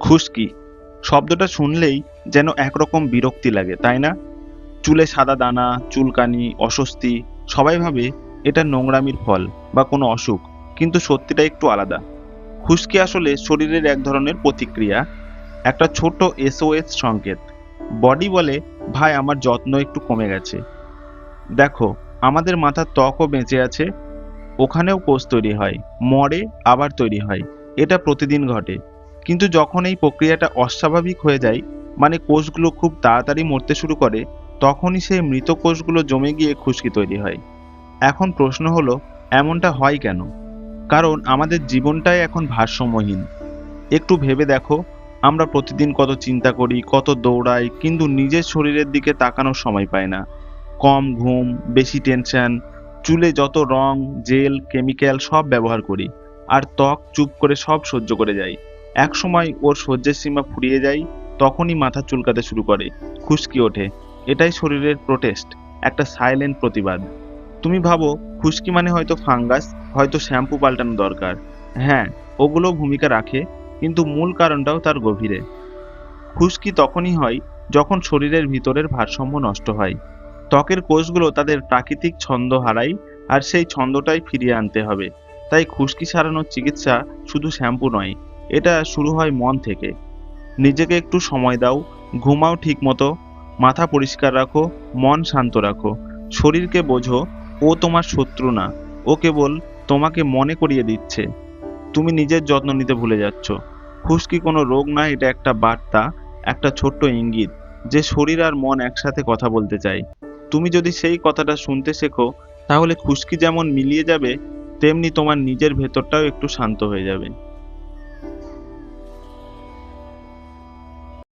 খুশকি শব্দটা শুনলেই যেন একরকম বিরক্তি লাগে, তাই না? চুলে সাদা দানা, চুলকানি, অস্বস্তি, সবাই ভাবে এটা নোংরামির ফল বা কোনো অসুখ, কিন্তু সত্যিটা একটু আলাদা। খুশকি আসলে শরীরের এক ধরনের প্রতিক্রিয়া, একটা ছোট এসওএস সংকেত। বডি বলে, ভাই আমার যত্ন একটু কমে গেছে। দেখো, আমাদের মাথার ত্বকও বেঁচে আছে, ওখানেও কোষ তৈরি হয়, মরে, আবার তৈরি হয়। এটা প্রতিদিন ঘটে। কিন্তু যখন এই প্রক্রিয়াটা অস্বাভাবিক হয়ে যায়, মানে কোষগুলো খুব তাড়াতাড়ি মরতে শুরু করে, তখনই সেই মৃত কোষগুলো জমে গিয়ে খুশকি তৈরি হয়। এখন প্রশ্ন হলো, এমনটা হয় কেন? কারণ আমাদের জীবনটাই এখন ভারসাম্যহীন। একটু ভেবে দেখো, আমরা প্রতিদিন কত চিন্তা করি, কত দৌড়াই, কিন্তু নিজের শরীরের দিকে তাকানোর সময় পাই না। কম ঘুম, বেশি টেনশন, চুলে যত রং, জেল, কেমিক্যাল সব ব্যবহার করি, আর ত্বক চুপ করে সব সহ্য করে যায়। এক সময় ওর সহ্যের সীমা ফুরিয়ে যায়, তখনই মাথা চুলকাতে শুরু করে, খুশকি ওঠে। এটাই শরীরের প্রোটেস্ট, একটা সাইলেন্ট প্রতিবাদ। তুমি ভাবো খুশকি মানে হয়তো ফাঙ্গাস, হয়তো শ্যাম্পু পাল্টানো দরকার। হ্যাঁ, ওগুলো ভূমিকা রাখে, কিন্তু মূল কারণটাও তার গভীরে। খুশকি তখনই হয় যখন শরীরের ভিতরের ভারসাম্য নষ্ট হয়, ত্বকের কোষগুলো তাদের প্রাকৃতিক ছন্দ হারায়, আর সেই ছন্দটাই ফিরিয়ে আনতে হবে। তাই খুশকি সারানোর চিকিৎসা শুধু শ্যাম্পু নয়, এটা শুরু হয় মন থেকে। নিজেকে একটু সময় দাও, ঘুমাও ঠিক মতো, মাথা পরিষ্কার রাখো, মন শান্ত রাখো। শরীরকে বোঝো, ও তোমার শত্রু না, ও কেবল তোমাকে মনে করিয়ে দিচ্ছে তুমি নিজের যত্ন নিতে ভুলে যাচ্ছ। খুশকি কোনো রোগ না, এটা একটা বার্তা, একটা ছোট্ট ইঙ্গিত যে শরীর আর মন একসাথে কথা বলতে চায়। তুমি যদি সেই কথাটা শুনতে শেখো, তাহলে খুশকি যেমন মিলিয়ে যাবে, তেমনি তোমার নিজের ভেতরটাও একটু শান্ত হয়ে যাবে।